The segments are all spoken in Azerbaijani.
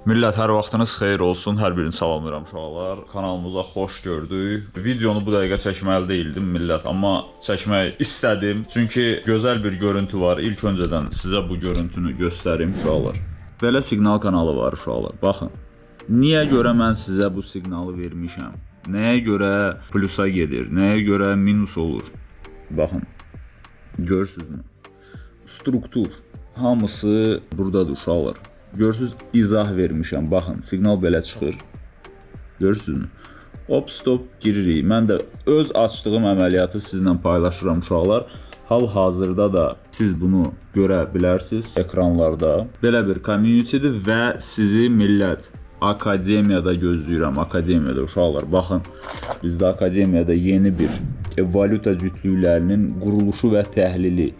Millət, hər vaxtınız xeyir olsun. Hər birini salamlayıram uşaqlar. Kanalımıza xoş gördük. Videonu bu dəqiqə çəkməli deyildim millət, amma çəkmək istədim. Çünki gözəl bir görüntü var. İlk öncədən sizə bu görüntünü göstərim uşaqlar. Belə siqnal kanalı var uşaqlar. Baxın. Niyə görə mən sizə bu siqnalı vermişəm? Nəyə görə plusa gedir? Nəyə görə minus olur? Baxın. Görürsünüzmü? Struktur. Hamısı buradadır uşaqlar. Görürsünüz, izah vermişəm. Baxın, siqnal belə çıxır. Görürsünüzmü? Hop, stop giririk. Mən də öz açdığım əməliyyatı sizinlə paylaşıram uşaqlar. Hal-hazırda da siz bunu görə bilərsiniz ekranlarda. Belə bir communitydir və sizi millət akademiyada gözləyirəm. Akademiyada uşaqlar, baxın. Bizdə akademiyada yeni bir valyuta cütlüklərinin quruluşu və təhlili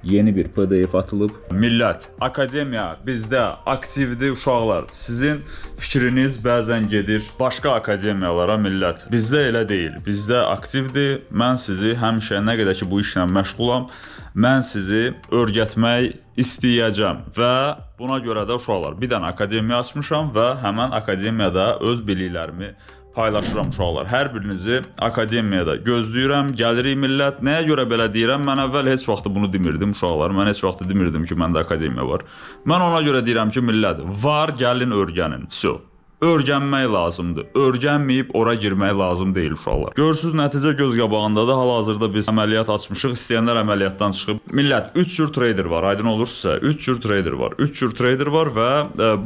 yeni bir PDF atılıb. Millət, akademiya bizdə aktivdir uşaqlar. Sizin fikriniz bəzən gedir başqa akademiyalara millət. Bizdə elə deyil. Bizdə aktivdir. Mən sizi həmişə nə qədər ki bu işlə məşğulam, mən sizi öyrətmək istəyəcəm və buna görə də uşaqlar bir dənə akademiya açmışam və həmən akademiyada öz biliklərimi paylaşıram uşaqlar. Hər birinizi akademiyada gözləyirəm. Gəlirik millət. Nəyə görə belə deyirəm? Mən əvvəl heç vaxt bunu demirdim uşaqlar. Mən heç vaxt demirdim ki, məndə akademiya var. Mən ona görə deyirəm ki, millət, var, gəlin öyrənin. Vəsə. Öyrənmək lazımdır. Öyrənməyib ora girmək lazım deyil uşaqlar. Görürsüz, nəticə göz qabağındadır. Hal-hazırda biz əməliyyat açmışıq. İstəyənlər əməliyyatdan çıxıb. Millət, 3 cür trader var. Aydın olur sizə. 3 cür trader var. 3 cür trader var və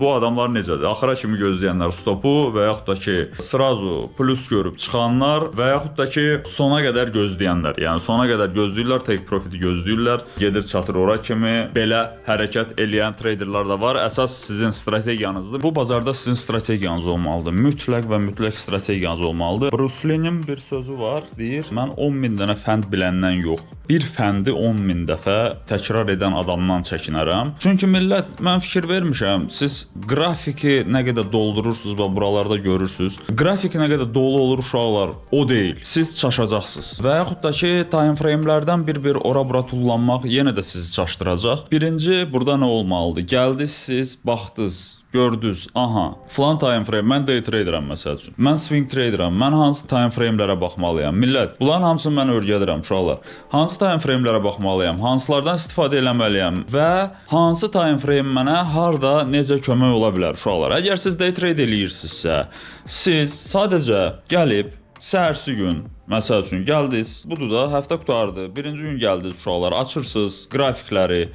bu adamlar necədir? Axıra kimi gözləyənlər stopu və yaxud da ki, sırazu plus görüb çıxanlar və yaxud da ki, sona qədər gözləyənlər. Yəni sona qədər gözləyirlər, take profiti gözləyirlər. Gedir çatır ora kimi. Belə hərəkət eləyən traderlar da var. Əsas sizin strategiyanızdır. Bu bazarda sizin strategiyanız olmalıdır. Mütləq və mütləq strategiyanız olmalıdır. Bruce Lee-nin bir sözü var, deyir, mən 10.000 dənə fənd biləndən yox, bir fəndi 10.000 dəfə təkrar edən adamdan çəkinərəm. Çünki millət, mən fikir vermişəm, siz qrafiki nə qədər doldurursunuz və buralarda görürsünüz. Qrafik nə qədər dolu olur uşaqlar, o deyil. Siz çaşacaqsınız. Və yaxud da ki, time frame-lərdən bir ora-bura tullanmaq yenə də sizi çaşdıracaq. Birinci, burada nə olmalıdır? Gəldiniz siz, baxdınız, gördünüz, aha, falan time frame, mən day traderəm məsəl üçün. Mən swing traderəm, mən hansı time frame-lərə baxmalıyam? Millət, bunların hamısını mən öyrədirəm uşaqlar. Hansı time frame-lərə baxmalıyam? Hansılardan istifadə eləməliyəm? Və hansı time frame mənə harda, necə kömək ola bilər uşaqlar? Əgər siz day trade eləyirsinizsə, siz sadəcə gəlib, səhərsi gün, məsəl üçün gəldiniz, budur da, həftə qutardı, birinci gün gəldiniz uşaqlar, açırsınız qrafikləri,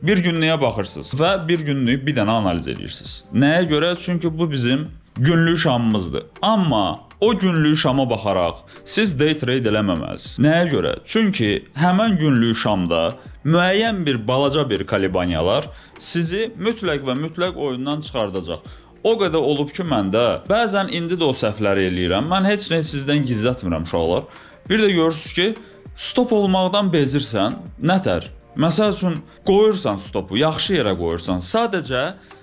bir günlüyə baxırsınız və bir günlük bir dənə analiz edirsiniz. Nəyə görə? Çünki bu bizim günlük şamımızdır. Amma o günlük şama baxaraq siz day trade eləməməlisiniz. Nəyə görə? Çünki həmən günlük şamda müəyyən bir balaca bir kolibaniyalar sizi mütləq və mütləq oyundan çıxardacaq. O qədər olub ki, məndə bəzən indi də o səhvləri eləyirəm. Mən heç nə sizdən gizlətmirəm uşaqlar. Bir də görürsünüz ki, stop olmaqdan bezirsən, nətər? Məsəl üçün, qoyursan stopu, yaxşı yerə qoyursan, sadəcə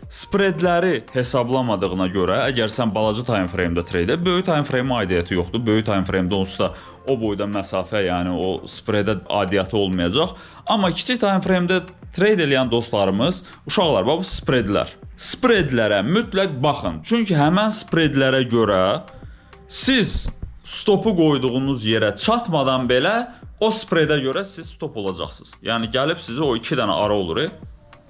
spreadləri hesablamadığına görə, əgər sən balaca time frame-də trade, böyük time frame-ə aidiyyəti yoxdur. Böyük time frame-də onsuz da o boyda məsafə, yəni o spreadə aidiyyəti olmayacaq. Amma kiçik time frame-də trade eləyən dostlarımız, uşaqlar, bu spreadlər. Spreadlərə mütləq baxın. Çünki həmən spreadlərə görə siz stopu qoyduğunuz yerə çatmadan belə o spreadə görə siz stop olacaqsınız. Yəni gəlib sizi o 2 dənə ara olur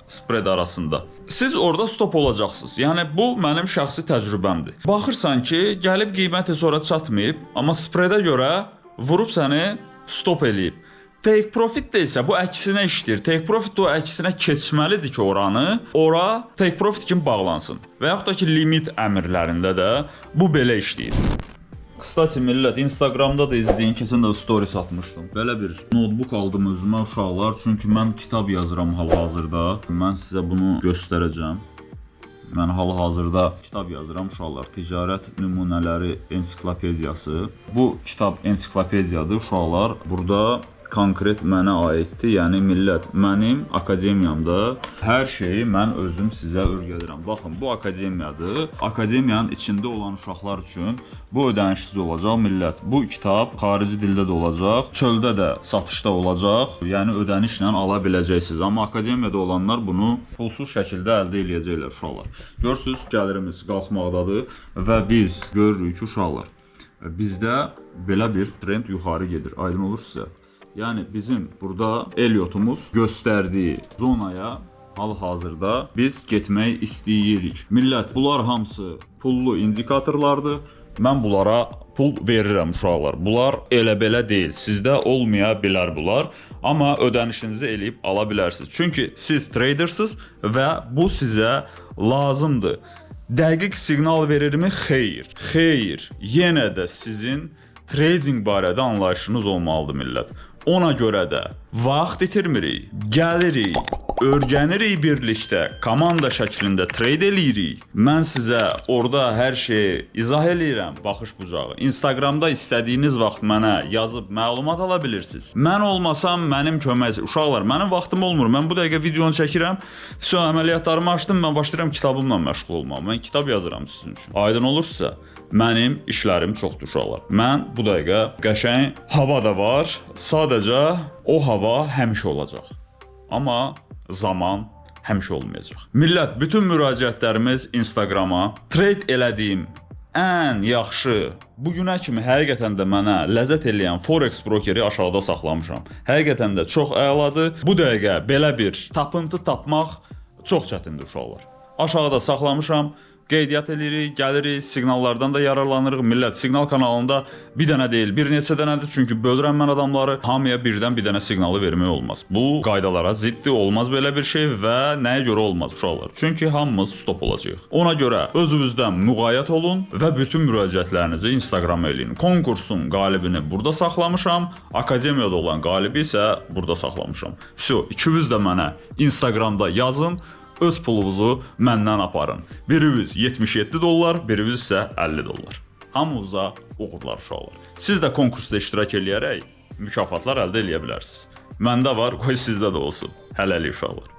spread arasında. Siz orada stop olacaqsınız. Yəni bu mənim şəxsi təcrübəmdir. Baxırsan ki, gəlib qiyməti sonra çatmayıb, amma spreadə görə vurub səni stop eləyib. Take profit də isə bu əksinə işləyir. Take profit də o əksinə keçməlidir ki, ora take profit kimi bağlansın. Və yaxud da ki, limit əmrlərində də bu belə işləyir. Kstati millət, Instagramda da izləyin, keçən də stories atmışdım. Belə bir notebook aldım özümə uşaqlar, çünki mən kitab yazıram hal-hazırda. Mən sizə bunu göstərəcəm. Mən hal-hazırda kitab yazıram uşaqlar. Ticarət nümunələri ensiklopediyası. Bu kitab ensiklopediyadır uşaqlar. Burada konkret mənə aiddir. Yəni millət, mənim akademiyamda hər şeyi mən özüm sizə öyrədirəm. Baxın, bu akademiyadır. Akademiyanın içində olan uşaqlar üçün bu ödənişsiz olacaq millət. Bu kitab xarici dildə də olacaq, çöldə də satışda olacaq. Yəni ödənişlə ala biləcəksiniz. Amma akademiyada olanlar bunu pulsuz şəkildə əldə edəcəklər uşaqlar. Görürsüz, gəlirimiz qalxmaqdadır və biz görürük ki, uşaqlar, bizdə belə bir trend yuxarı gedir. Aydın olur sizə. Yəni bizim burada Eliotumuz göstərdiyi zonaya hal-hazırda biz getmək istəyirik. Millət, bunlar hamısı pullu indikatorlardır. Mən bunlara pul verirəm uşaqlar. Bunlar elə-belə deyil. Sizdə olmaya bilər bunlar. Amma ödənişinizi eləyib ala bilərsiniz. Çünki siz tradersınız və bu sizə lazımdır. Dəqiq siqnal verirmi? Xeyr. Xeyr. Yenə də sizin trading barədə anlayışınız olmalıdır millət. Ona görə də vaxt itirmirik, gəlirik, öyrənirik birlikdə, komanda şəklində trade eləyirik. Mən sizə orada hər şeyi izah eləyirəm, baxış bucağı. Instagramda istədiyiniz vaxt mənə yazıb məlumat ala bilirsiniz. Mən olmasam mənim kömək... Uşaqlar, mənim vaxtım olmur. Mən bu dəqiqə videonu çəkirəm. Sonra əməliyyatlarımı açdım, mən başlayıram kitabımla məşğul olmağa. Mən kitab yazıram sizin üçün. Aydın olursa, mənim işlərim çoxdur uşaqlar. Mən bu dəqiqə qəşəng hava da var. Sadəcə o hava həmişə olacaq. Amma zaman həmişə olmayacaq. Millət, bütün müraciətlərimiz Instagrama. Trade elədiyim ən yaxşı, bugünə kimi həqiqətən də mənə ləzzət eləyən Forex brokeri aşağıda saxlamışam. Həqiqətən də çox əladır. Bu dəqiqə belə bir tapıntı tapmaq çox çətindir uşaqlar. Aşağıda saxlamışam. Qeydiyyat edirik, gəlirik, siqnallardan da yararlanırıq. Millət, siqnal kanalında bir dənə deyil, bir neçə dənədir. Çünki bölürəm mən adamları. Hamıya birdən bir dənə siqnalı vermək olmaz. Bu qaydalara ziddir, olmaz belə bir şey və nəyə görə olmaz uşaqlar? Çünki hamımız stop olacağıq. Ona görə özünüzdən müğayət olun və bütün müraciətlərinizi Instagrama eləyin. Konkursun qalibini burada saxlamışam. Akademiyada olan qalibi isə burada saxlamışam. Vəsə, ikiniz də mənə Instagramda yazın. Öz pulunuzu məndən aparın. Biriniz $77, biriniz isə $50. Hamınıza uğurlar uşaqlar. Siz də konkursda iştirak eləyərək mükafatlar əldə eləyə bilərsiniz. Məndə var, qoy sizdə də olsun. Hələlik uşaqlar.